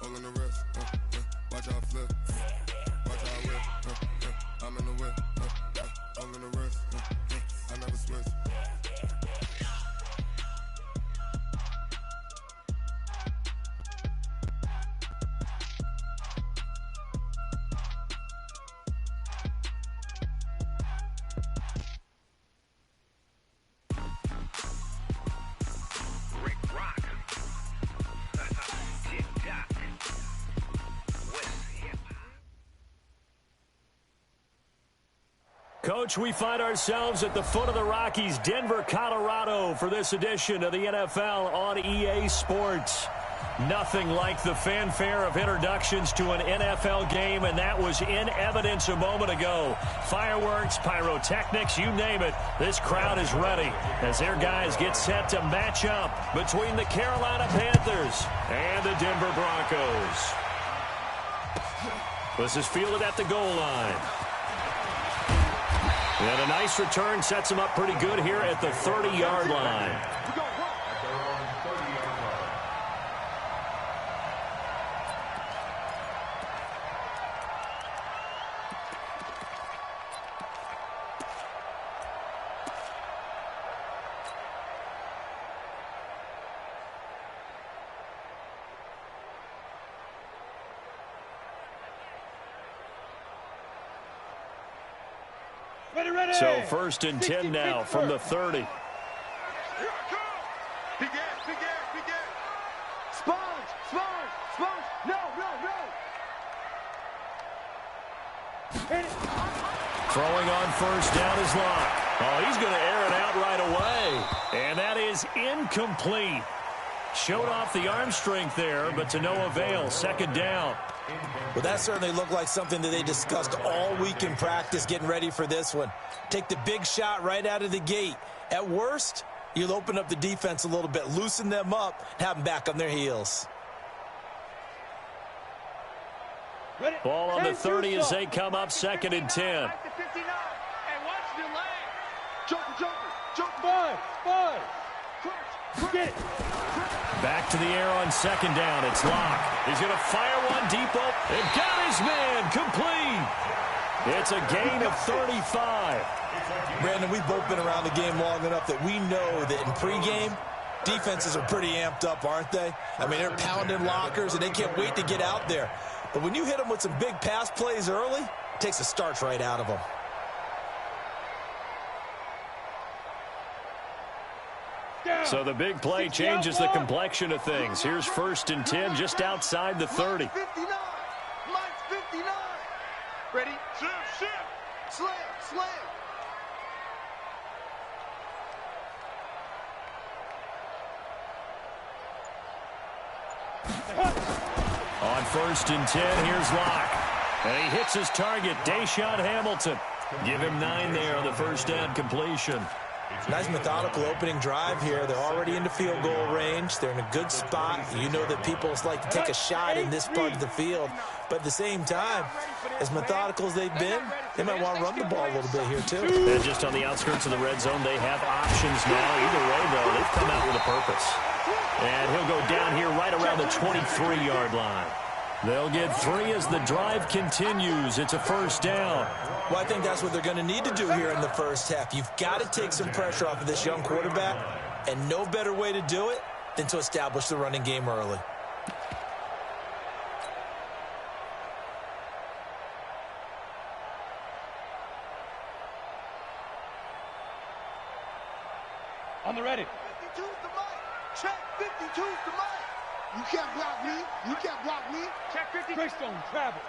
all in the wrist. Watch how I flip. Watch how I whip. I'm in the whip. All in the wrist. I never switch. Coach, we find ourselves at the foot of the Rockies, Denver, Colorado, for this edition of the NFL on EA Sports. Nothing like the fanfare of introductions to an NFL game, and that was in evidence a moment ago. Fireworks, pyrotechnics, you name it. This crowd is ready as their guys get set to match up between the Carolina Panthers and the Denver Broncos. This is fielded at the goal line. And a nice return sets him up pretty good here at the 30-yard line. So 1st and 10 now from the 30. Here I come. Big ass. Sponge. No. Throwing on 1st down is Locke. Oh, he's going to air it out right away. And that is incomplete. Showed off the arm strength there, but to no avail. 2nd down. Well, that certainly looked like something that they discussed all week in practice getting ready for this one. Take the big shot right out of the gate. At worst, you'll open up the defense a little bit, loosen them up, and have them back on their heels. Ball on the 30 as they come up 2nd and 10. Get it. Back to the air on 2nd down. It's Locke. He's going to fire one deep up. And got his man complete. It's a gain of 35. Brandon, we've both been around the game long enough that we know that in pregame, defenses are pretty amped up, aren't they? I mean, they're pounding lockers, and they can't wait to get out there. But when you hit them with some big pass plays early, it takes the starch right out of them. So the big play changes the complexion of things. Here's 1st and 10 just outside the 30. Mike's 59. Ready? Slam. On 1st and 10, here's Locke. And he hits his target, Deshaun Hamilton. Give him 9 there on the 1st down completion. Nice methodical opening drive here. They're already into field goal range. They're in a good spot. You know that people like to take a shot in this part of the field. But at the same time, as methodical as they've been, they might want to run the ball a little bit here too. And just on the outskirts of the red zone, they have options now. Either way, though, they've come out with a purpose. And he'll go down here right around the 23-yard line. They'll get 3 as the drive continues. It's a 1st down. Well, I think that's what they're going to need to do here in the first half. You've got to take some pressure off of this young quarterback, and no better way to do it than to establish the running game early. On the ready. 52's the mic. Check 52's the mic. You can't block me. Check 50. Greystone, travel.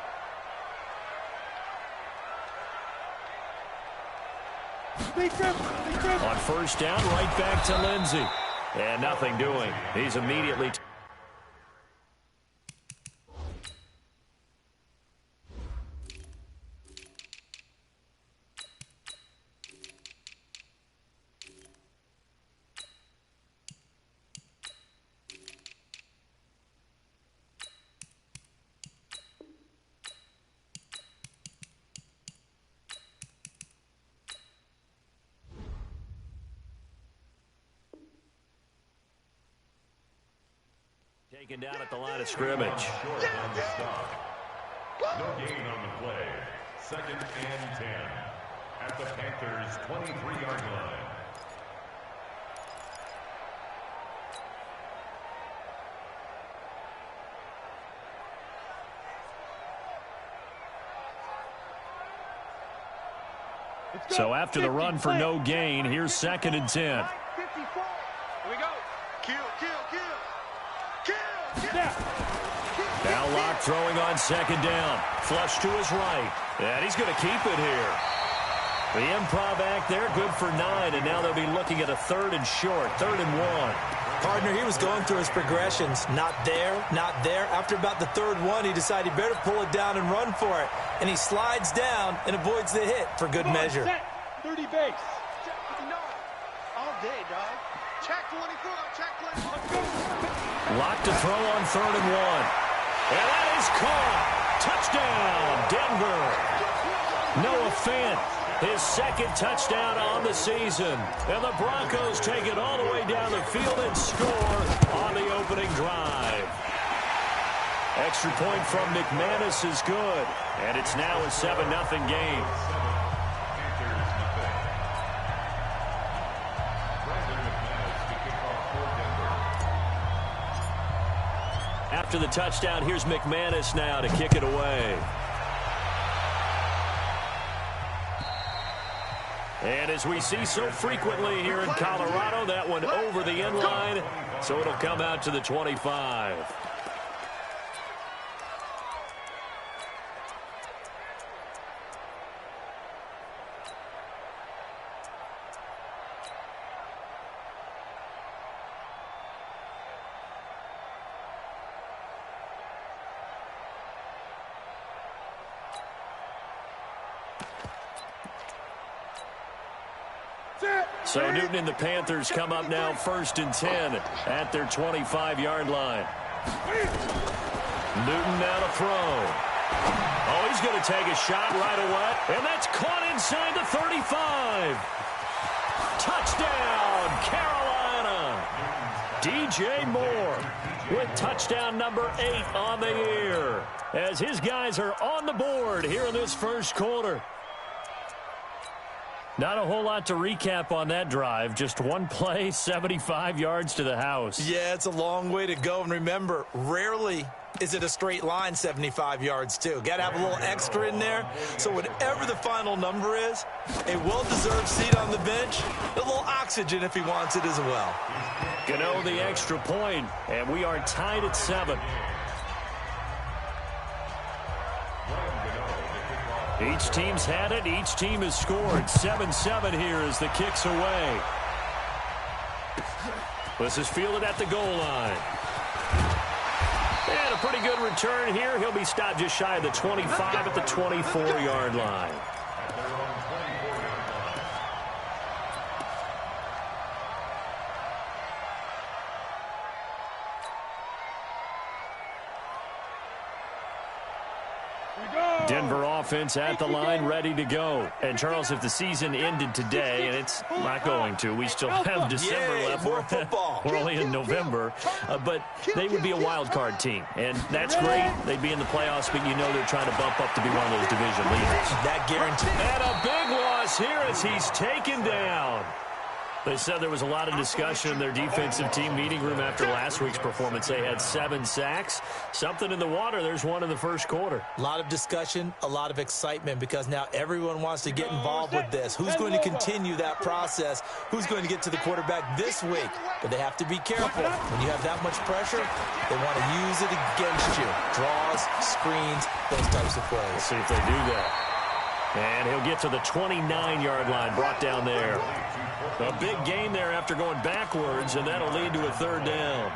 On 1st down, right back to Lindsey. And nothing doing. He's immediately... Taken down at the line of scrimmage. No gain on the play. 2nd and 10 at the Panthers' 23-yard line. So after the run for no gain, here's 2nd and 10. 54. Here we go. Kill. Now Locke throwing on 2nd down. Flush to his right. And he's going to keep it here. The improv act there, good for 9. And now they'll be looking at a 3rd and short, 3rd and 1. Partner, he was going through his progressions. Not there, not there. After about the 3rd one, he decided he better pull it down and run for it. And he slides down and avoids the hit for good measure. Set. 30 base. Check 59. All day, dog. Check 24. Check 24. Locke to throw on 3rd and 1. And that is caught. Touchdown, Denver. Noah Fant, his 2nd touchdown on the season. And the Broncos take it all the way down the field and score on the opening drive. Extra point from McManus is good. And it's now a 7-0 game. After the touchdown, here's McManus now to kick it away. And as we see so frequently here in Colorado, that one over the end line, so it'll come out to the 25. So Newton and the Panthers come up now 1st and 10 at their 25-yard line. Newton now to throw. Oh, he's going to take a shot right away. And that's caught inside the 35. Touchdown, Carolina. DJ Moore with touchdown number 8 on the year. As his guys are on the board here in this first quarter. Not a whole lot to recap on that drive. Just one play, 75 yards to the house. Yeah, it's a long way to go. And remember, rarely is it a straight line 75 yards, too. Got to have a little extra in there. So whatever the final number is, a well-deserved seat on the bench, a little oxygen if he wants it as well. Gano the extra point, and we are tied at 7. Each team's had it. Each team has scored. 7-7 here as the kick's away. This is fielded at the goal line. And a pretty good return here. He'll be stopped just shy of the 25 at the 24-yard line. Denver offense at the line, ready to go. And, Charles, if the season ended today, and it's not going to, we still have December left. More football. We're only in November. But they would be a wild card team. And that's great. They'd be in the playoffs, but you know they're trying to bump up to be one of those division leaders. That guarantee. And a big loss here as he's taken down. They said there was a lot of discussion in their defensive team meeting room after last week's performance. They had 7 sacks. Something in the water. There's one in the first quarter. A lot of discussion, a lot of excitement, because now everyone wants to get involved with this. Who's going to continue that process? Who's going to get to the quarterback this week? But they have to be careful. When you have that much pressure, they want to use it against you. Draws, screens, those types of plays. Let's see if they do that. And he'll get to the 29-yard line, brought down there. A big gain there after going backwards, and that'll lead to a 3rd down.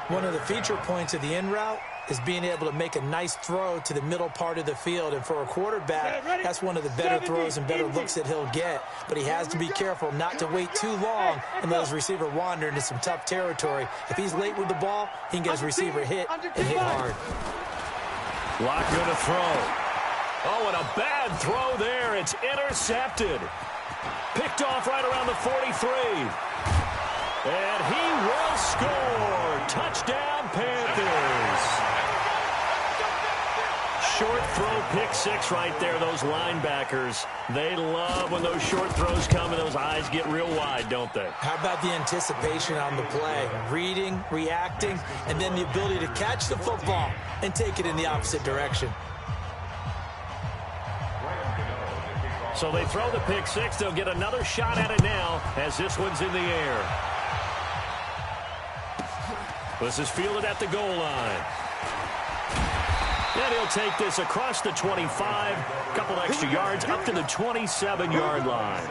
One of the feature points of the in route is being able to make a nice throw to the middle part of the field. And for a quarterback, that's one of the better throws and better looks that he'll get. But he has to be careful not to wait too long and let his receiver wander into some tough territory. If he's late with the ball, he can get his receiver hit and hit hard. Locke going to throw. Oh, and a bad throw there. It's intercepted. Picked off right around the 43. And he will score. Touchdown, Panthers. Short throw, pick six right there. Those linebackers, they love when those short throws come and those eyes get real wide, don't they? How about the anticipation on the play? Reading, reacting, and then the ability to catch the football and take it in the opposite direction. So they throw the pick six. They'll get another shot at it now as this one's in the air. This is fielded at the goal line. And he'll take this across the 25, a couple extra yards up to the 27-yard line.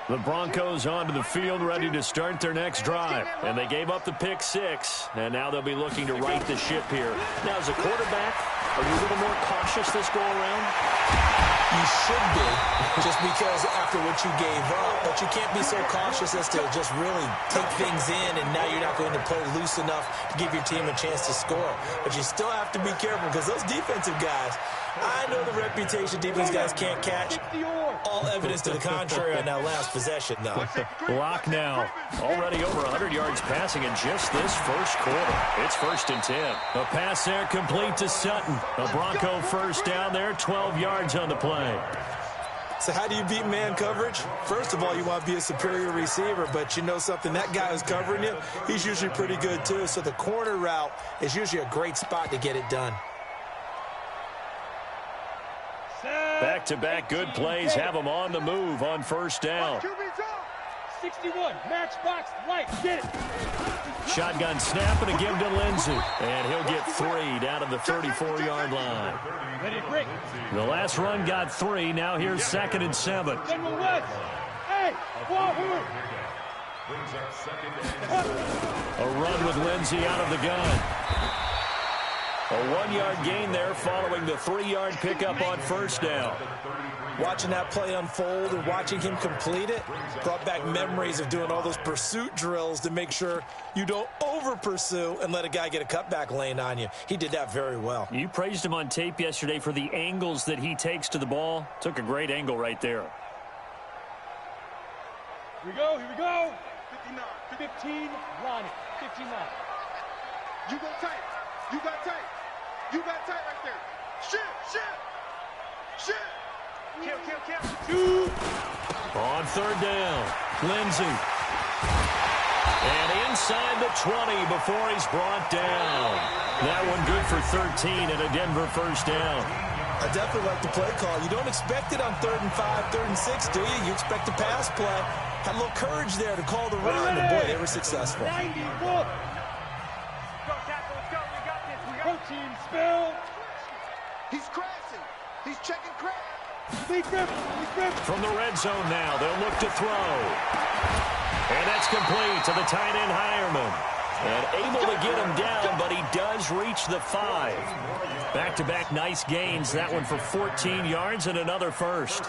The Broncos onto the field, ready to start their next drive. And they gave up the pick six, and now they'll be looking to right the ship here. Now, as a quarterback, are you a little more cautious this go-around? You should be, just because after what you gave up. But you can't be so cautious as to just really take things in, and now you're not going to play loose enough to give your team a chance to score. But you still have to be careful, because those defensive guys, I know the reputation defense guys can't catch. All evidence to the contrary on that last possession, though. Lock now. Already over 100 yards passing in just this first quarter. It's 1st and 10. A pass there complete to Sutton. A Bronco first down there, 12 yards on the play. So how do you beat man coverage? First of all, you want to be a superior receiver, but you know something, that guy who's covering you, he's usually pretty good too. So the corner route is usually a great spot to get it done. Back-to-back good plays have them on the move on first down. 61, matchbox, light, get it. Shotgun snap and a give to Lindsey. And he'll get 3 down to the 34-yard line. Ready to break. The last run got 3. Now here's 2nd and 7. General West. Hey, forward. A run with Lindsey out of the gun. A 1-yard gain there following the 3-yard pickup on first down. Watching that play unfold and watching him complete it brought back memories of doing all those pursuit drills to make sure you don't over-pursue and let a guy get a cutback lane on you. He did that very well. You praised him on tape yesterday for the angles that he takes to the ball. Took a great angle right there. Here we go, here we go. 59, 15, Ronnie, 59. You go tight, you got tight. You got tight right there. Shit. Kill. On third down, Lindsey. And inside the 20 before he's brought down. That one good for 13 and a Denver first down. I definitely like the play call. You don't expect it on 3rd and 5, 3rd and 6, do you? You expect a pass play. Had a little courage there to call the run, and boy, they were successful. 94. Protein spill. He's crashing. He's checking crash. From the red zone now, they'll look to throw. And that's complete to the tight end Hireman. And able to get him down, but he does reach the 5. Back-to-back nice gains. That one for 14 yards and another first.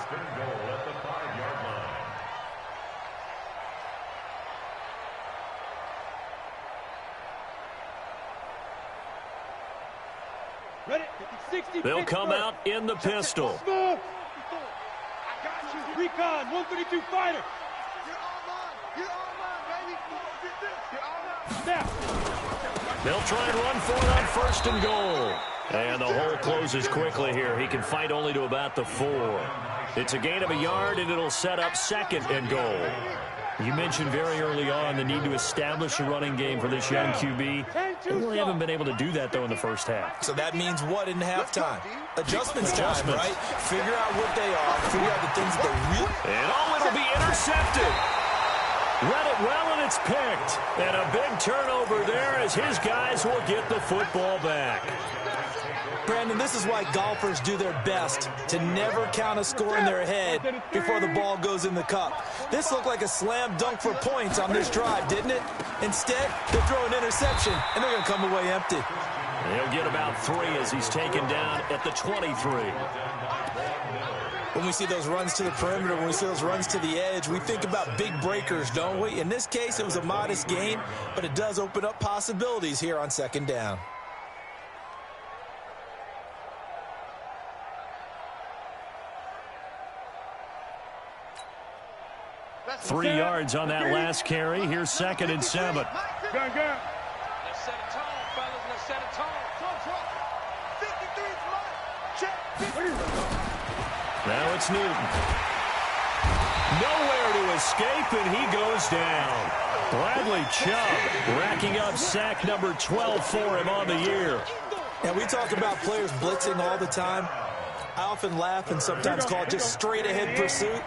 They'll come out in the pistol. I got you. Recon, 132 fighter. You're online, baby. Snap. They'll try and run for it on 1st and goal. And the hole closes quickly here. He can fight only to about the 4. It's a gain of a yard, and it'll set up 2nd and goal. You mentioned very early on the need to establish a running game for this young QB. They really haven't been able to do that, though, in the first half. So that means what in halftime? Adjustments time, right? Figure out what they are. Figure out the things that they really... And it'll be intercepted. Read it well, and it's picked. And a big turnover there as his guys will get the football back. Brandon, this is why golfers do their best to never count a score in their head before the ball goes in the cup. This looked like a slam dunk for points on this drive, didn't it? Instead, they throw an interception, and they're going to come away empty. He'll get about 3 as he's taken down at the 23. When we see those runs to the perimeter, when we see those runs to the edge, we think about big breakers, don't we? In this case, it was a modest gain, but it does open up possibilities here on 2nd down. 3 yards on that last carry. Here's 2nd and 7. Gun, gun. Let's set a tone, fellas. Let's set a tone. 53's mine. Check. Now it's Newton. Nowhere to escape, and he goes down. Bradley Chubb racking up sack number 12 for him on the year. And we talk about players blitzing all the time. I often laugh and sometimes call it just straight-ahead pursuit.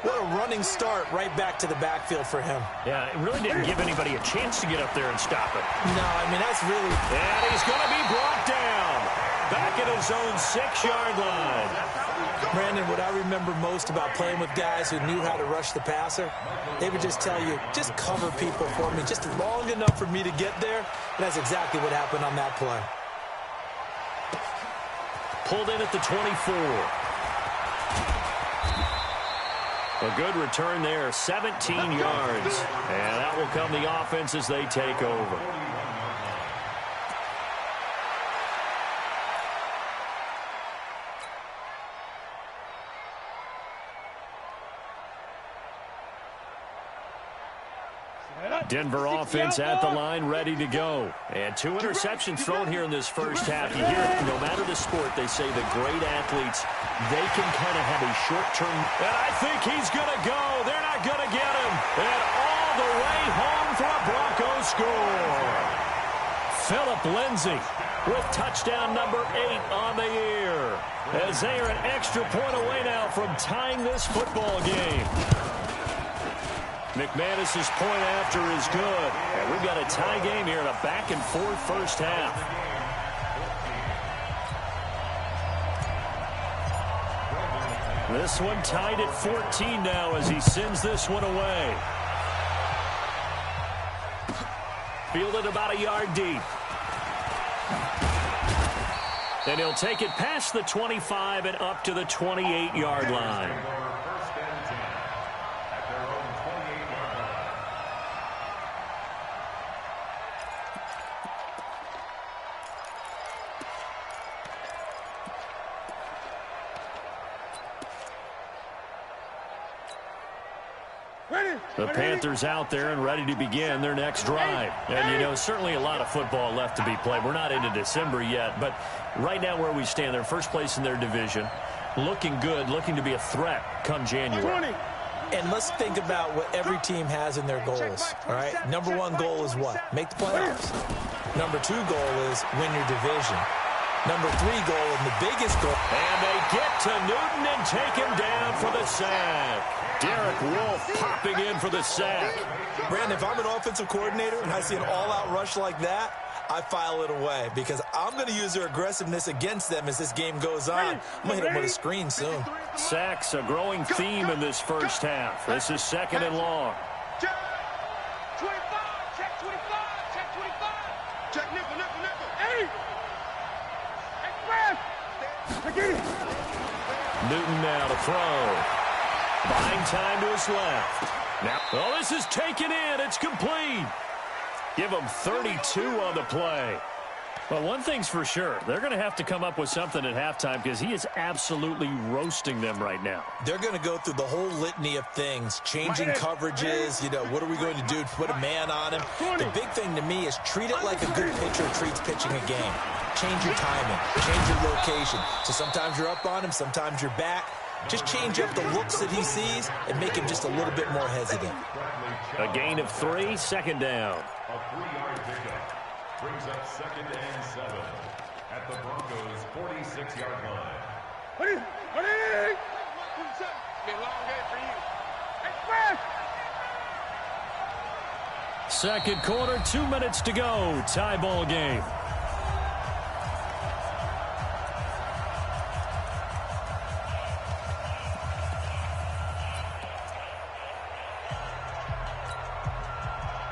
What a running start right back to the backfield for him. Yeah, it really didn't give anybody a chance to get up there and stop it. No, I mean, that's really... And he's going to be brought down. Back at his own 6-yard line. Brandon, what I remember most about playing with guys who knew how to rush the passer, they would just tell you, just cover people for me, just long enough for me to get there. And that's exactly what happened on that play. Pulled in at the 24. A good return there, 17 yards. And that will come the offense as they take over. Denver offense at the line, ready to go. And 2 interceptions thrown here in this first half. You hear it, no matter the sport, they say the great athletes, they can kind of have a short-term. And I think he's going to go. They're not going to get him. And all the way home for a Broncos score. Philip Lindsay with touchdown number 8 on the year. As they are an extra point away now from tying this football game. McManus's point after is good. And we've got a tie game here in a back-and-forth first half. This one tied at 14 now as he sends this one away. Fielded about a yard deep. And he'll take it past the 25 and up to the 28-yard line. The Panthers out there and ready to begin their next drive. And, you know, certainly a lot of football left to be played. We're not into December yet, but right now where we stand, they're first place in their division. Looking good, looking to be a threat come January. And let's think about what every team has in their goals, all right? Number 1 goal is what? Make the playoffs. Number 2 goal is win your division. Number 3 goal and the biggest goal. And they get to Newton and take him down for the sack. Derek Wolfe popping in for the sack. Brandon, if I'm an offensive coordinator and I see an all-out rush like that, I file it away because I'm going to use their aggressiveness against them as this game goes on. I'm going to hit them with a screen soon. Sacks, a growing theme in this first half. This is 2nd and long. Check 25. Check 25. Check 25. Check nickel, nickel, nickel. Hey! Express! Newton now to throw. Buying time to his left. Now, oh, this is taken in. It's complete. Give him 32 on the play. Well, one thing's for sure. They're going to have to come up with something at halftime because he is absolutely roasting them right now. They're going to go through the whole litany of things, changing coverages, you know, what are we going to do to put a man on him? The big thing to me is treat it like a good pitcher treats pitching a game. Change your timing, change your location. So sometimes you're up on him, sometimes you're back. Just change up the looks that he sees and make him just a little bit more hesitant. A gain of 3, 2nd down. A 3-yard pickup brings up 2nd and 7 at the Broncos' 46-yard line. Be a long game for you. Express! Second quarter, 2 minutes to go. Tie ball game.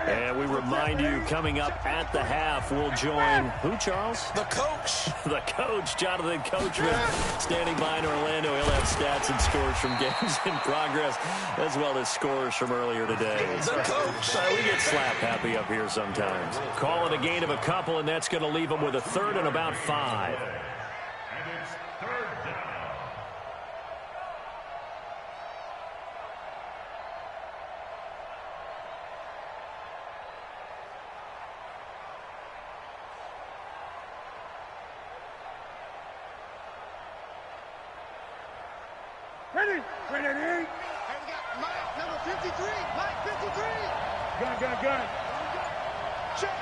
And we remind you, coming up at the half, we'll join who, Charles? The coach. The coach, Jonathan Coachman, standing by in Orlando. He'll have stats and scores from games in progress, as well as scores from earlier today. The coach. We get slap happy up here sometimes. Call it a gain of a couple, and that's going to leave them with a 3rd and about 5. And it's 3rd down. Ready? Ready? Hey, we got Mike, number 53. Mike, 53. Gun. Check.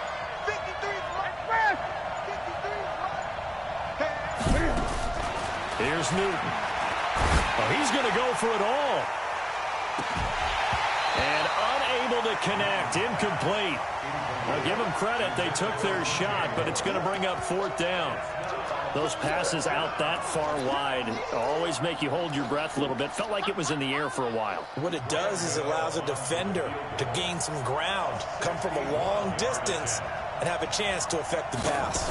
53 for Mike. Press. 53 for Mike. Here's Newton. Oh, he's going to go for it all. And unable to connect. Incomplete. Now, give them credit. They took their shot, but it's going to bring up 4th down. Those passes out that far wide always make you hold your breath a little bit. Felt like it was in the air for a while. What it does is it allows a defender to gain some ground, come from a long distance, and have a chance to affect the pass.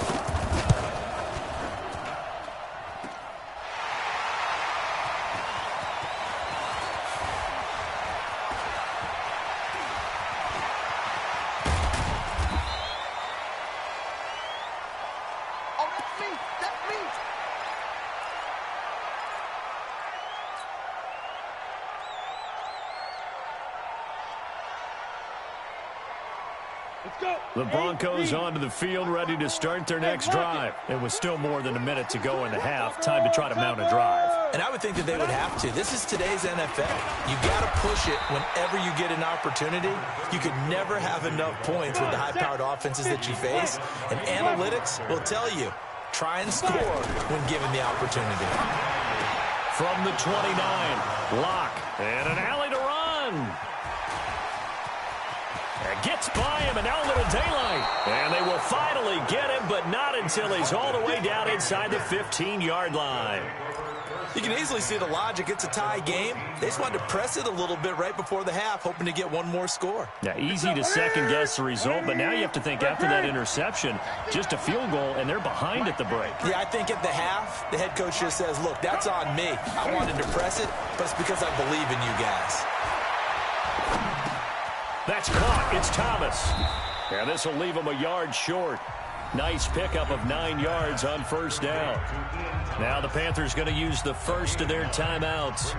The Broncos onto the field, ready to start their next drive. It was still more than a minute to go in the half. Time to try to mount a drive. And I would think that they would have to. This is today's NFL. You got to push it whenever you get an opportunity. You could never have enough points with the high-powered offenses that you face. And analytics will tell you, try and score when given the opportunity. From the 29, Locke, and an alley to run. Gets by him, and now a little daylight. And they will finally get him, but not until he's all the way down inside the 15-yard line. You can easily see the logic. It's a tie game. They just wanted to press it a little bit right before the half, hoping to get one more score. Yeah, easy to second-guess the result, but now you have to think after that interception, just a field goal, and they're behind at the break. Yeah, I think at the half, the head coach just says, look, that's on me. I wanted to press it, but it's because I believe in you guys. That's caught. It's Thomas. And this will leave him a yard short. Nice pickup of 9 yards on 1st down. Now the Panthers going to use the first of their timeouts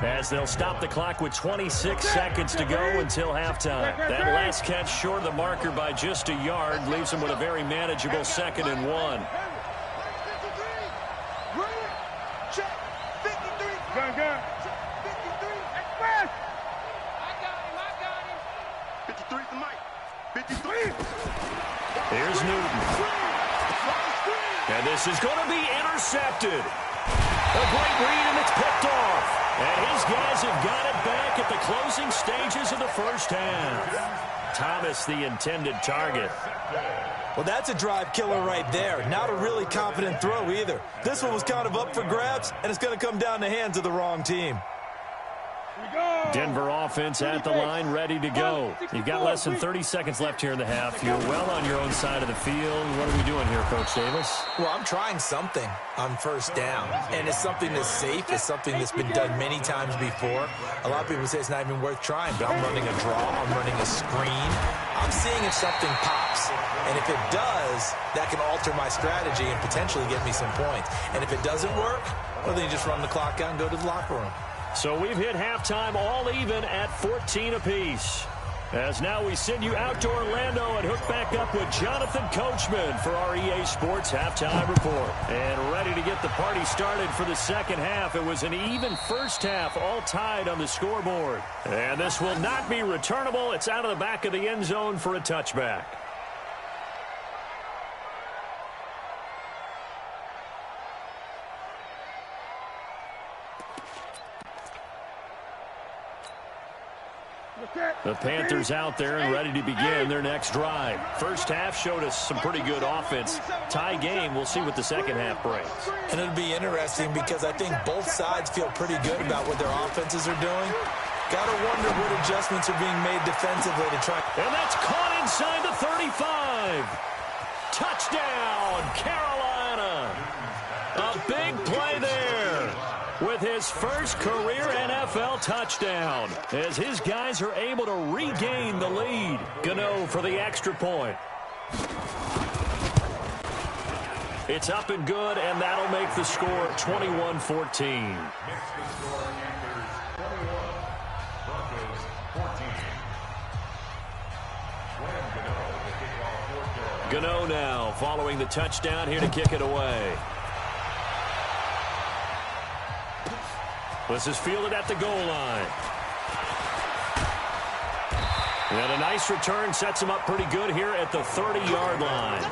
as they'll stop the clock with 26 seconds to go until halftime. That last catch short of the marker by just a yard leaves them with a very manageable 2nd and 1. Check. 53. Gun. 53. Press. I got him. 53 for Mike. 53. Here's Newton. And this is going to be intercepted. A great read, and it's picked off. And his guys have got it back at the closing stages of the first half. Thomas, the intended target. Well, that's a drive killer right there. Not a really confident throw either. This one was kind of up for grabs, and it's going to come down the hands of the wrong team. Denver offense at the line, ready to go. You've got less than 30 seconds left here in the half. You're well on your own side of the field. What are we doing here, Coach Davis? Well, I'm trying something on 1st down, and it's something that's safe. It's something that's been done many times before. A lot of people say it's not even worth trying, but I'm running a draw. I'm running a screen. I'm seeing if something pops, and if it does, that can alter my strategy and potentially get me some points. And if it doesn't work, well, then you just run the clock out and go to the locker room. So we've hit halftime all even at 14 apiece. As now we send you out to Orlando and hook back up with Jonathan Coachman for our EA Sports Halftime Report. And ready to get the party started for the second half. It was an even first half, all tied on the scoreboard. And this will not be returnable. It's out of the back of the end zone for a touchback. The Panthers out there and ready to begin their next drive. First half showed us some pretty good offense. Tie game, we'll see what the second half brings. And it'll be interesting because I think both sides feel pretty good about what their offenses are doing. Got to wonder what adjustments are being made defensively to try. And that's caught inside the 35. Touchdown, Carolina. A big play there with his first career NFL touchdown as his guys are able to regain the lead. Gano for the extra point. It's up and good, and that'll make the score 21-14. Gano now following the touchdown here to kick it away. This is fielded at the goal line. And a nice return sets him up pretty good here at the 30-yard line.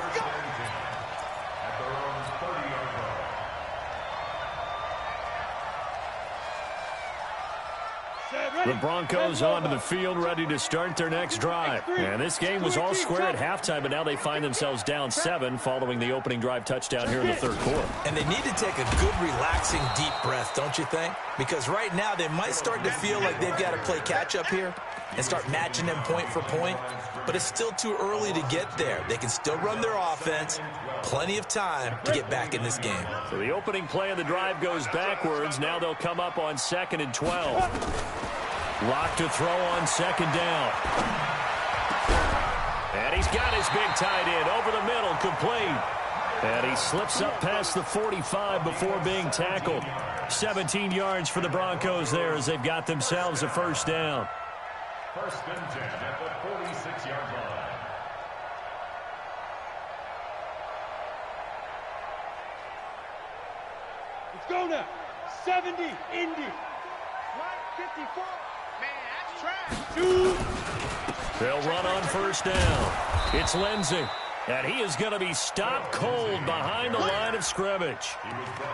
The Broncos onto the field, ready to start their next drive. And this game was all square at halftime, but now they find themselves down 7 following the opening drive touchdown here in the third quarter. And they need to take a good, relaxing, deep breath, don't you think? Because right now they might start to feel like they've got to play catch-up here and start matching them point for point. But it's still too early to get there. They can still run their offense. Plenty of time to get back in this game. So the opening play of the drive goes backwards. Now they'll come up on 2nd and 12. Lock to throw on 2nd down. And he's got his big tight end over the middle, complete. And he slips up past the 45 before being tackled. 17 yards for the Broncos there as they've got themselves a first down. 1st and 10 at the 46-yard line. Let's go now. 70, Indy. 54. Man, that's trash. 2. They'll run on 1st down. It's Lindsey. And he is going to be stopped cold behind the line of scrimmage.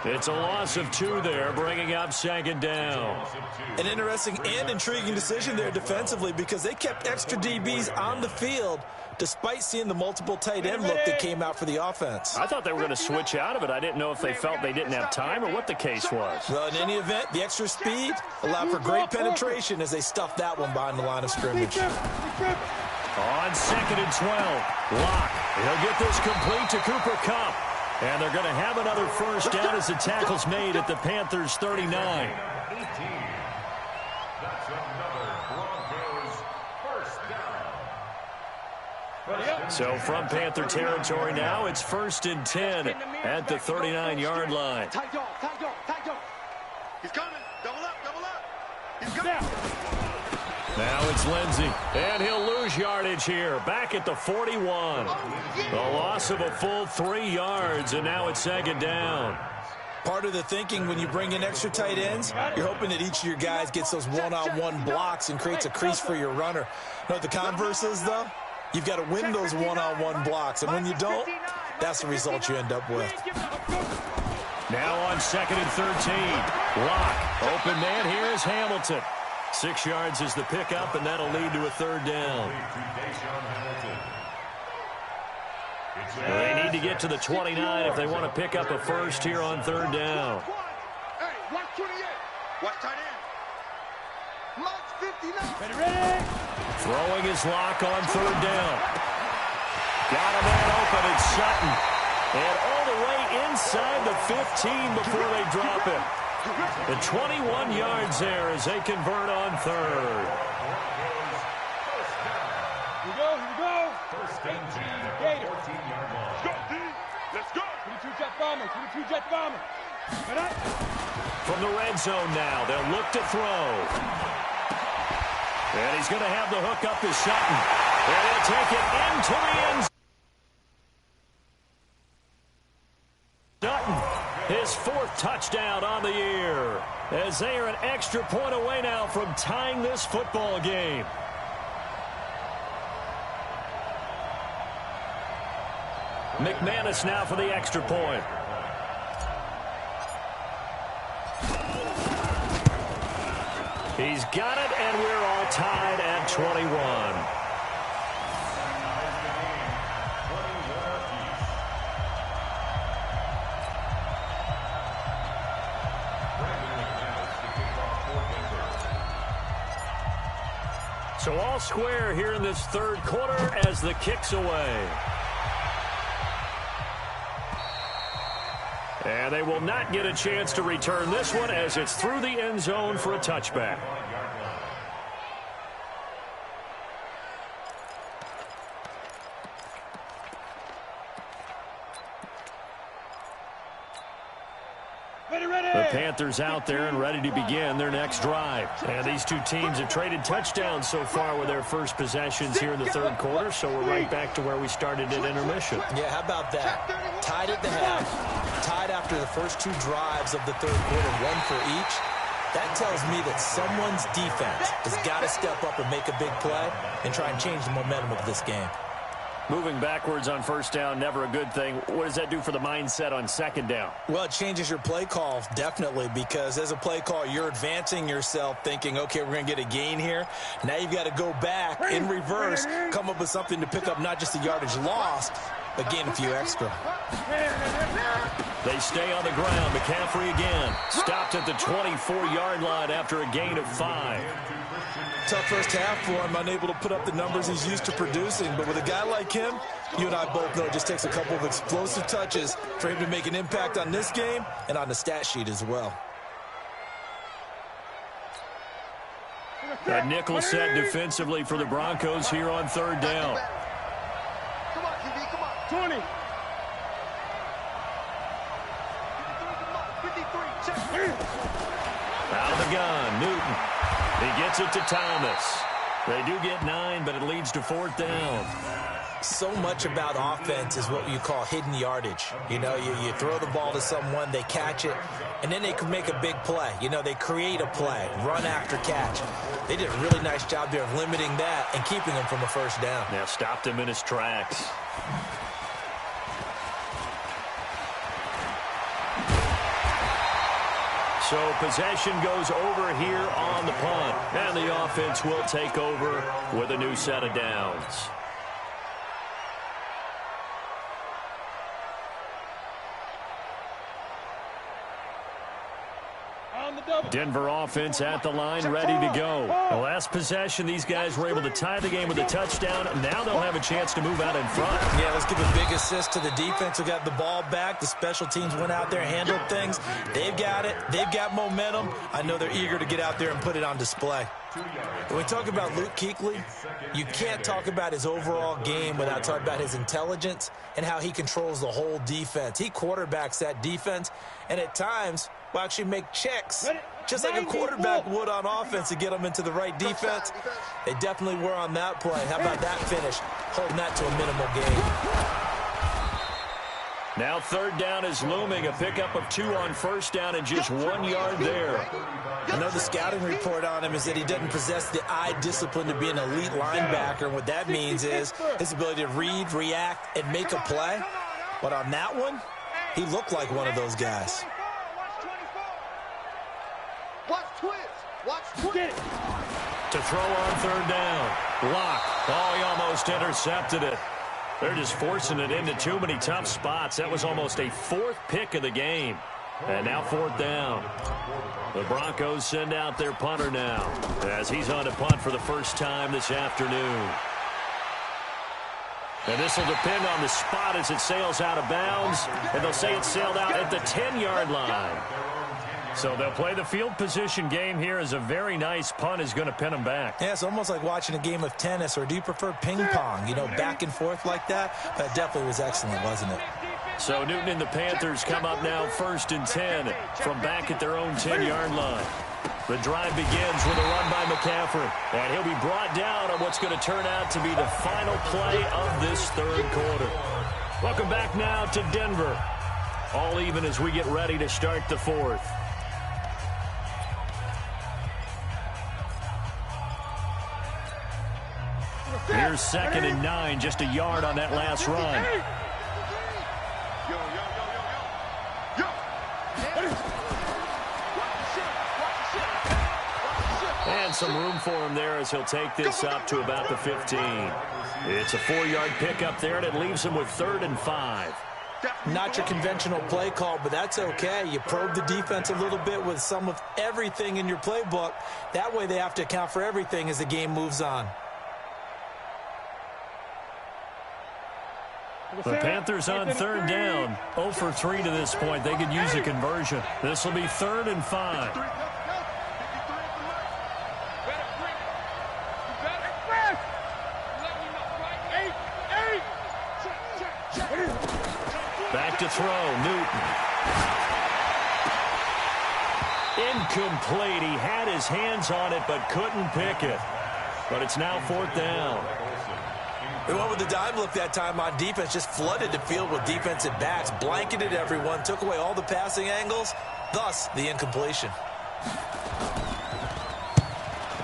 It's a loss of 2 there, bringing up 2nd down. An interesting and intriguing decision there defensively because they kept extra DBs on the field despite seeing the multiple tight end look that came out for the offense. I thought they were going to switch out of it. I didn't know if they felt they didn't have time or what the case was. Well, in any event, the extra speed allowed for great penetration as they stuffed that one behind the line of scrimmage. On 2nd and 12, Locke. He'll get this complete to Cooper Kupp. And they're going to have another first down as the tackle's made at the Panthers' 39. 18. That's another Broncos first down. So from Panther territory now, it's 1st and 10 at the 39-yard line. Tight dog, tight dog, tight dog. He's coming. Double up, double up. He's coming. Now it's Lindsey, and he'll lose yardage here, back at the 41. The loss of a full 3 yards, and now it's 2nd down. Part of the thinking when you bring in extra tight ends, you're hoping that each of your guys gets those one-on-one blocks and creates a crease for your runner. You know what the converse is, though? You've got to win those one-on-one blocks, and when you don't, that's the result you end up with. Now on 2nd and 13, Locke. Open man here is Hamilton. 6 yards is the pickup, and that'll lead to a 3rd down. They need to get to the 29 if they want to pick up a first here on 3rd down. Hey, watch 28. Watch tight end. Mark 59. Ready? Throwing his Locke on 3rd down. Got a man open, it's Sutton. And all the way inside the 15 before they drop it. The 21 yards there as they convert on 3rd. Here we go. 1st and 10 at the 14-yard line. Let's go, D. Let's go. 22 jet bomber. 22 jet bomber. From the red zone now, they'll look to throw. And he's going to have the hook up to Sutton. And he'll take it into the end zone. Sutton, his 4th touchdown on the year, as they are an extra point away now from tying this football game. McManus now for the extra point. He's got it, and we're all tied at 21. So all square here in this 3rd quarter as the kick's away. And they will not get a chance to return this one as it's through the end zone for a touchback. The Panthers out there and ready to begin their next drive. And these two teams have traded touchdowns so far with their first possessions here in the 3rd quarter, so we're right back to where we started at intermission. Yeah, how about that? Tied at the half, tied after the first 2 drives of the 3rd quarter, 1 for each. That tells me that someone's defense has got to step up and make a big play and try and change the momentum of this game. Moving backwards on first down, never a good thing. What does that do for the mindset on second down? Well, it changes your play call, definitely, because as a play call, you're advancing yourself thinking, okay, we're going to get a gain here. Now you've got to go back in reverse, come up with something to pick up not just the yardage lost, but gain a few extra. They stay on the ground. McCaffrey again. Stopped at the 24-yard line after a gain of 5. Tough first half for him, unable to put up the numbers he's used to producing. But with a guy like him, you and I both know it just takes a couple of explosive touches for him to make an impact on this game and on the stat sheet as well. A nickel set defensively for the Broncos here on third down. Come on, QB, come on. 20. 53, check. Out of the gun, Newton. He gets it to Thomas. They do get 9, but it leads to fourth down. So much about offense is what you call hidden yardage. You know, you throw the ball to someone, they catch it, and then they can make a big play. You know, they create a play, run after catch. They did a really nice job there of limiting that and keeping him from a first down. Now stopped him in his tracks. So possession goes over here on the punt. And the offense will take over with a new set of downs. Denver offense at the line, ready to go. The last possession, these guys were able to tie the game with a touchdown. Now they'll have a chance to move out in front. Yeah, let's give a big assist to the defense who got the ball back. The special teams went out there, handled things. They've got it. They've got momentum. I know they're eager to get out there and put it on display. When we talk about Luke Kuechly, you can't talk about his overall game without talking about his intelligence and how he controls the whole defense. He quarterbacks that defense, and at times will actually make checks, just like a quarterback would on offense to get them into the right defense. They definitely were on that play. How about that finish? Holding that to a minimal gain. Now third down is looming. A pickup of 2 on first down and just 1 yard there. I know the scouting report on him is that he doesn't possess the eye discipline to be an elite linebacker. And what that means is his ability to read, react, and make a play. But on that one, he looked like one of those guys. Watch twins. Watch twins. To throw on third down. Lock. Oh, he almost intercepted it. They're just forcing it into too many tough spots. That was almost a 4th pick of the game. And now fourth down. The Broncos send out their punter now as he's on to punt for the first time this afternoon. And this will depend on the spot as it sails out of bounds. And they'll say it sailed out at the 10-yard line. So they'll play the field position game here as a very nice punt is going to pin them back. Yeah, it's almost like watching a game of tennis, or do you prefer ping pong? You know, back and forth like that? That definitely was excellent, wasn't it? So Newton and the Panthers come up now 1st and 10 from back at their own 10-yard line. The drive begins with a run by McCaffrey. And he'll be brought down on what's going to turn out to be the final play of this third quarter. Welcome back now to Denver. All even as we get ready to start the fourth. Here's 2nd and 9, just a yard on that last run. And some room for him there as he'll take this up to about the 15. It's a 4-yard pickup there, and it leaves him with 3rd and 5. Not your conventional play call, but that's okay. You probe the defense a little bit with some of everything in your playbook. That way they have to account for everything as the game moves on. The Panthers on third down, 0 for 3 to this point. They could use a conversion. This will be 3rd and 5. Back to throw, Newton. Incomplete. He had his hands on it but couldn't pick it. But it's now 4th down. They went with the dime look that time on defense, just flooded the field with defensive backs, blanketed everyone, took away all the passing angles, thus the incompletion.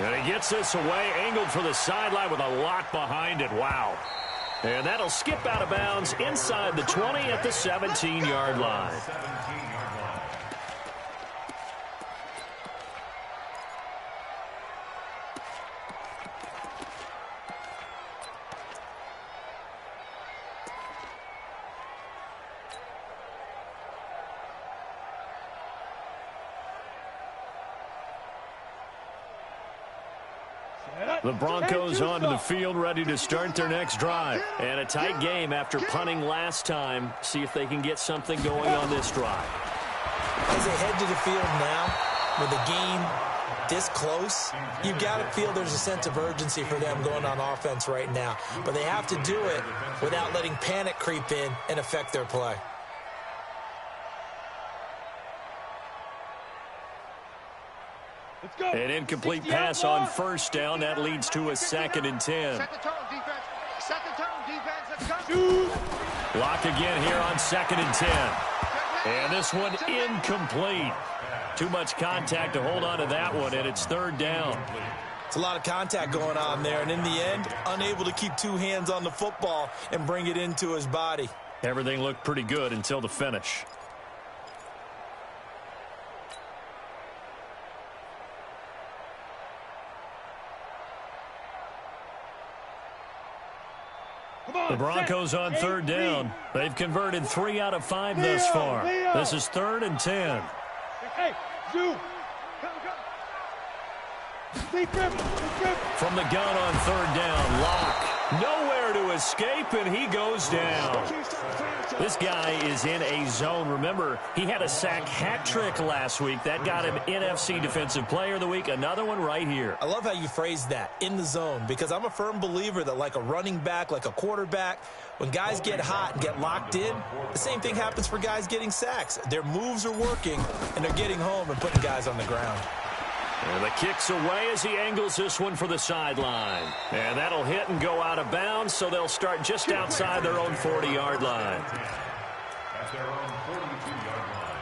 And he gets this away, angled for the sideline with a lot behind it. Wow. And that'll skip out of bounds inside the 20 at the 17-yard line. The Broncos onto the field, ready to start their next drive. And a tight game after punting last time. See if they can get something going on this drive. As they head to the field now, with the game this close, you've got to feel there's a sense of urgency for them going on offense right now. But they have to do it without letting panic creep in and affect their play. An incomplete pass on first down. That leads to a 2nd and 10. Set the tone, defense. Set the tone, defense. Let's go. Lock again here on 2nd and 10. And this one incomplete. Too much contact to hold on to that one, and it's 3rd down. It's a lot of contact going on there, and in the end, unable to keep two hands on the football and bring it into his body. Everything looked pretty good until the finish. The Broncos on 3rd down. They've converted 3 out of 5 thus far. This is 3rd and 10. Hey, Zoo. From the gun on 3rd down, Locke. Nowhere to escape, and he goes down. This guy is in a zone. Remember, he had a sack hat trick last week. That got him NFC Defensive Player of the Week. Another one right here. I love how you phrased that, in the zone, because I'm a firm believer that like a running back, like a quarterback, when guys get hot and get locked in, the same thing happens for guys getting sacks. Their moves are working, and they're getting home and putting guys on the ground. And the kick's away as he angles this one for the sideline. And that'll hit and go out of bounds, so they'll start just outside their own 40-yard line. At their own 42-yard line.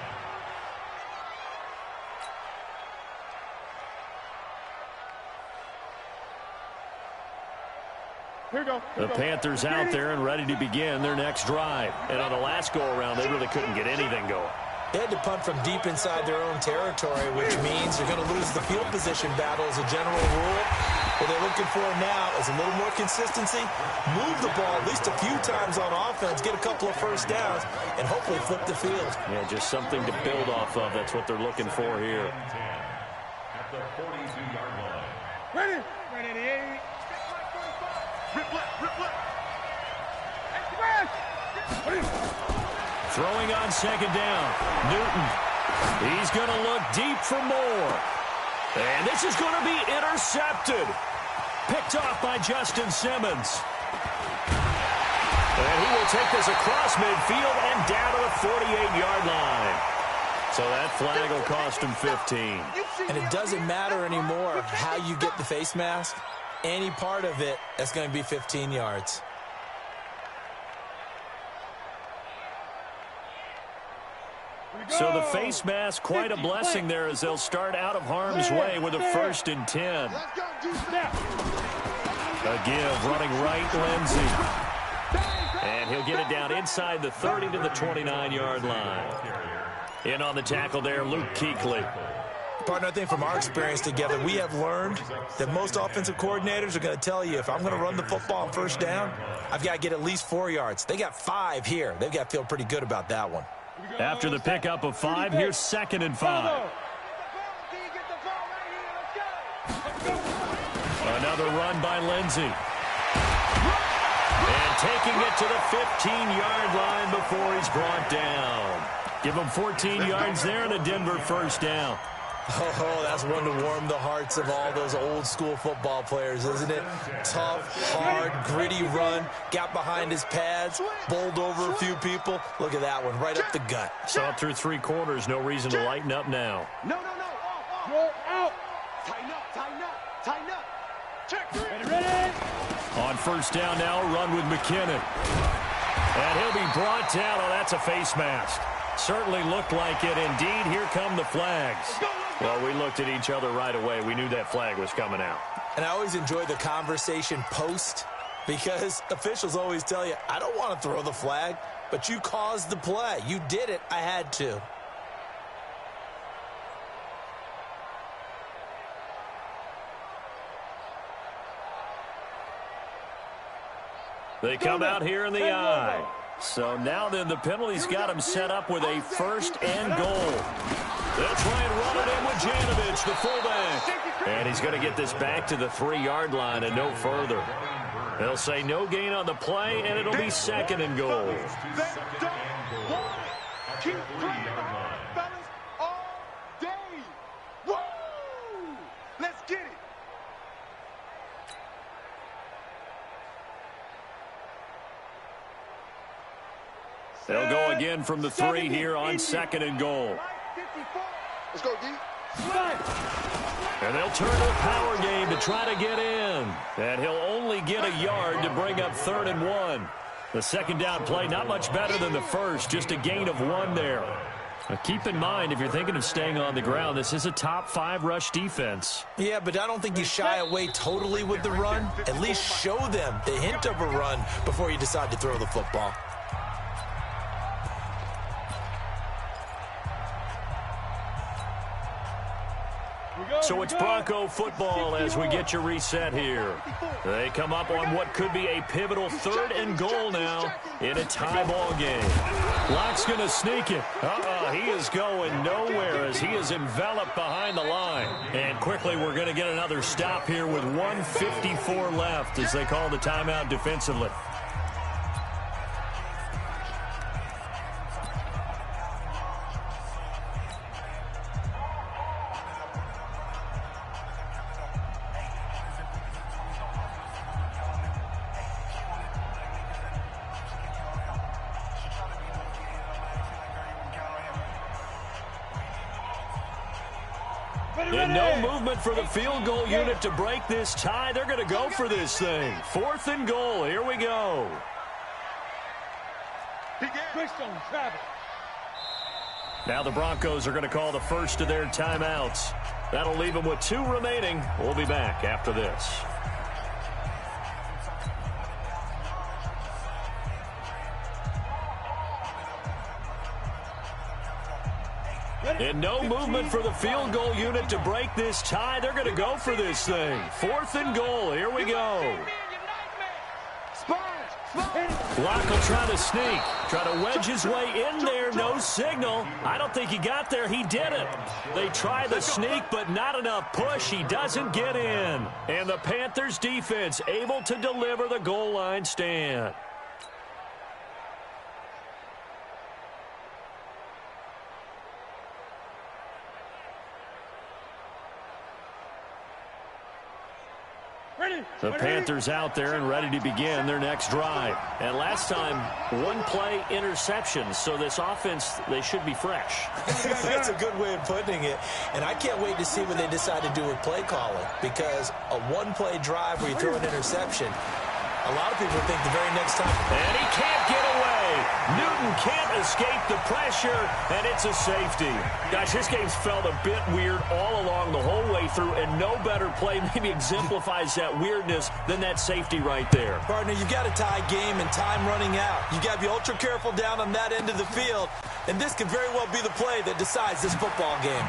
Here we go. The Panthers out there and ready to begin their next drive. And on the last go-around, they really couldn't get anything going. They had to punt from deep inside their own territory, which means you're going to lose the field position battle as a general rule. What they're looking for now is a little more consistency, move the ball at least a few times on offense, get a couple of first downs, and hopefully flip the field. Yeah, just something to build off of. That's what they're looking for here. At the 42-yard line. Ready. Ready, 88. Rip left, rip left. Throwing on 2nd down. Newton. He's going to look deep for more. And this is going to be intercepted. Picked off by Justin Simmons. And he will take this across midfield and down to the 48-yard line. So that flag will cost him 15. And it doesn't matter anymore how you get the face mask. Any part of it, that's going to be 15 yards. So the face mask, quite a blessing there as they'll start out of harm's way with a 1st and 10. A give, running right, Lindsey. And he'll get it down inside the 30 to the 29-yard line. In on the tackle there, Luke Kuechly. Partner, I think from our experience together, we have learned that most offensive coordinators are going to tell you, if I'm going to run the football on 1st down, I've got to get at least 4 yards. They got 5 here. They've got to feel pretty good about that one. After the pickup of 5, here's 2nd and 5. Another run by Lindsey. And taking it to the 15-yard line before he's brought down. Give him 14 yards there and a Denver 1st down. Oh, that's one to warm the hearts of all those old-school football players, isn't it? Tough, hard, gritty run, got behind his pads, bowled over a few people. Look at that one, right up the gut. Saw it through 3 quarters, no reason to lighten up now. No. Off. Roll out. Tighten up. Tighten up. Check 3. Ready. On 1st down now, run with McKinnon. And he'll be brought down. Oh, that's a face mask. Certainly looked like it. Indeed, here come the flags. Let's go. Well, we looked at each other right away. We knew that flag was coming out. And I always enjoy the conversation post because officials always tell you, I don't want to throw the flag, but you caused the play. You did it. I had to. They come out here in the I. So now then the penalty's got him set up with a 1st and goal. They'll try and run it in with Janovich, the fullback. And he's going to get this back to the 3-yard line and no further. They'll say no gain on the play, and it'll be 2nd and goal. Keep playing, fellas, all day. Woo! Let's get it. They'll go again from the 3 here on 2nd and goal. Let's go, D. And they'll turn to a power game to try to get in. And he'll only get a yard to bring up 3rd and 1. The 2nd down play, not much better than the first, just a gain of 1 there. Now keep in mind, if you're thinking of staying on the ground, this is a top 5 rush defense. Yeah, but I don't think you shy away totally with the run. At least show them the hint of a run before you decide to throw the football. So it's Bronco football as we get you reset here. They come up on what could be a pivotal 3rd and goal now in a tie ball game. Locke's going to sneak it. He is going nowhere as he is enveloped behind the line. And quickly we're going to get another stop here with 1:54 left as they call the timeout defensively. And no movement for the field goal unit to break this tie. They're going to go for this thing. 4th and goal. Here we go. Now the Broncos are going to call the first of their timeouts. That'll leave them with 2 remaining. We'll be back after this. And no movement for the field goal unit to break this tie. They're going to go for this thing. 4th and goal. Here we go. Locke will try to sneak. Try to wedge his way in there. No signal. I don't think he got there. He didn't. They try the sneak, but not enough push. He doesn't get in. And the Panthers defense able to deliver the goal line stand. The Panthers out there and ready to begin their next drive. And last time, 1-play interception. So this offense, they should be fresh. That's a good way of putting it. And I can't wait to see what they decide to do with play calling. Because a 1-play drive where you throw an interception, a lot of people think the very next time. And he can't get away. Newton can't escape the pressure, and it's a safety. Gosh, this game's felt a bit weird all along the whole way through, and no better play maybe exemplifies that weirdness than that safety right there. Partner, you've got a tie game and time running out. You've got to be ultra careful down on that end of the field, and this could very well be the play that decides this football game.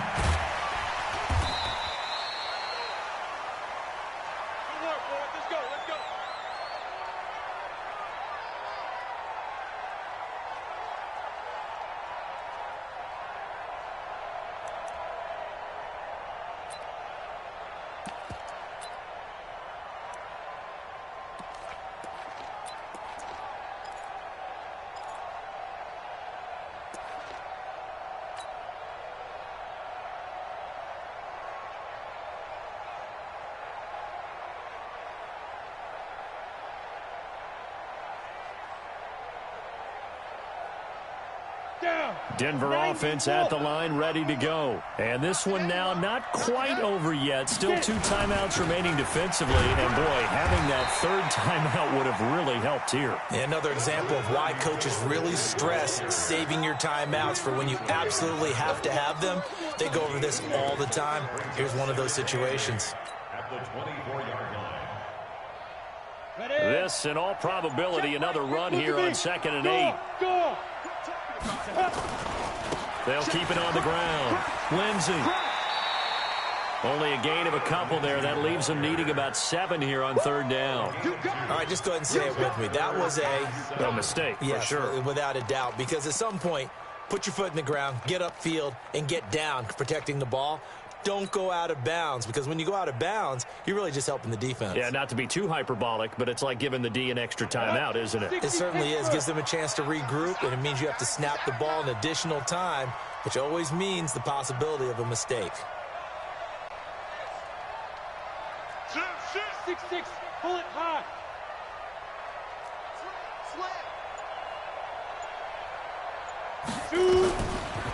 Denver offense at the line, ready to go. And this one now not quite over yet. Still 2 timeouts remaining defensively. And, boy, having that third timeout would have really helped here. Another example of why coaches really stress saving your timeouts for when you absolutely have to have them. They go over this all the time. Here's one of those situations. At the 24-yard line. This, in all probability, another run here on 2nd and 8. They'll keep it on the ground. Lindsey. Only a gain of a couple there. That leaves them needing about 7 here on 3rd down. All right, just go ahead and say it with me. That was a mistake, yes, for sure. Without a doubt, because at some point, put your foot in the ground, get upfield, and get down, protecting the ball. Don't go out of bounds, because when you go out of bounds, you're really just helping the defense. Yeah, not to be too hyperbolic, but it's like giving the D an extra timeout, isn't it? It certainly is. Gives them a chance to regroup, and it means you have to snap the ball an additional time, which always means the possibility of a mistake. 6-6, pull it high.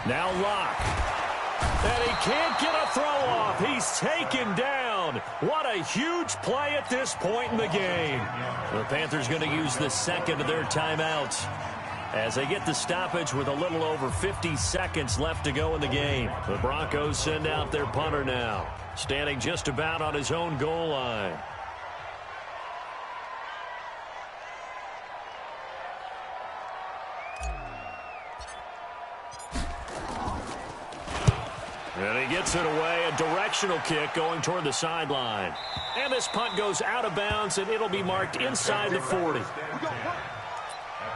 Now Locke. And he can't get a throw off. He's taken down. What a huge play at this point in the game. The Panthers going to use the second of their timeouts as they get the stoppage with a little over 50 seconds left to go in the game. The Broncos send out their punter now, standing just about on his own goal line. And he gets it away, a directional kick going toward the sideline. And this punt goes out of bounds, and it'll be marked inside the 40. At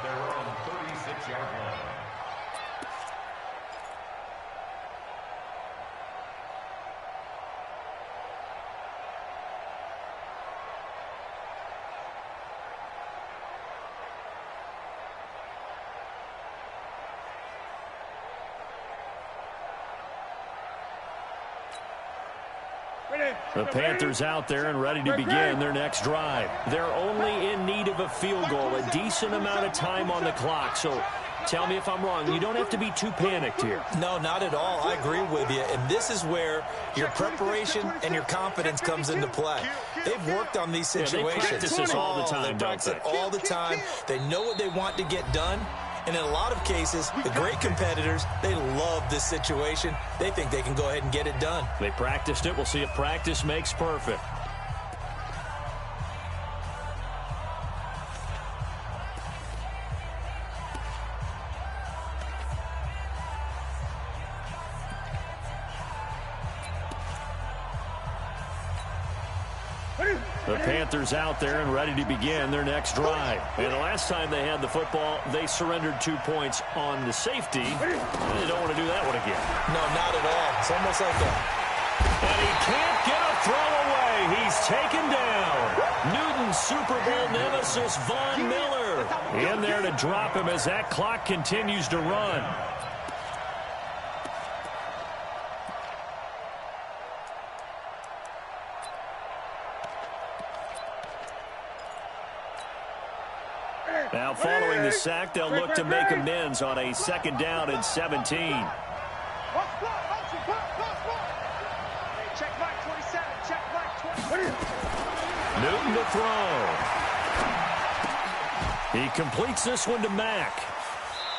their own 36-yard line. The Panthers out there and ready to begin their next drive. They're only in need of a field goal, a decent amount of time on the clock. So tell me if I'm wrong. You don't have to be too panicked here. No, not at all. I agree with you. And this is where your preparation and your confidence comes into play. They've worked on these situations. Yeah, they practice this all the time, They practice it all the time. They know what they want to get done. And in a lot of cases, the great competitors, they love this situation. They think they can go ahead and get it done. They practiced it. We'll see if practice makes perfect. The Panthers out there and ready to begin their next drive. And the last time they had the football, they surrendered 2 points on the safety. They don't want to do that one again. No, not at all. It's almost like that. And he can't get a throw away. He's taken down. Newton's Super Bowl nemesis, Von Miller, in there to drop him as that clock continues to run. Now, following the sack, they'll look to make amends on a 2nd down and 17. Check back 27. Check back 20. Newton to throw. He completes this one to Mack.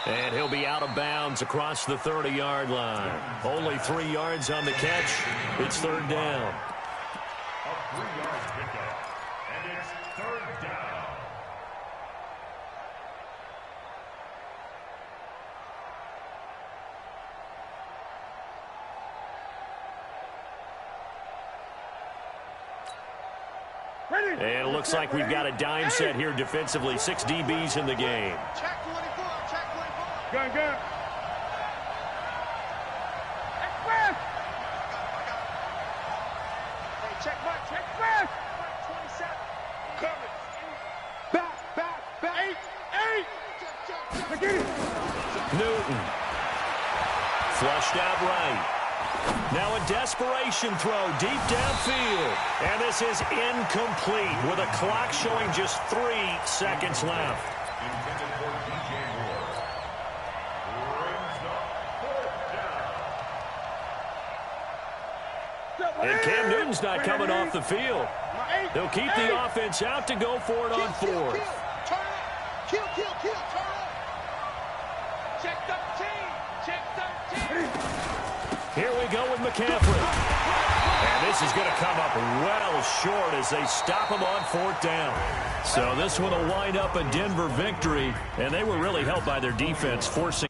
And he'll be out of bounds across the 30-yard line. Only 3 yards on the catch. It's 3rd down. A 3-yard pickup. And it's 3rd down. And it looks like we've got a dime set here defensively. 6 DBs in the game. Check 24. Check 24. Gun, gun. Hey, check back 27. Cover. Back. 8. Newton. Flushed out right. Now a desperation throw deep downfield. And this is incomplete with a clock showing just 3 seconds left. Intended for DJ Moore. And Cam Newton's not coming off the field. They'll keep the offense out to go for it on fourth. Turn up. Kill, turn up. Check 13. Check 13. Here we go with McCaffrey. And this is going to come up well short as they stop him on fourth down. So this one will wind up a Denver victory, and they were really helped by their defense forcing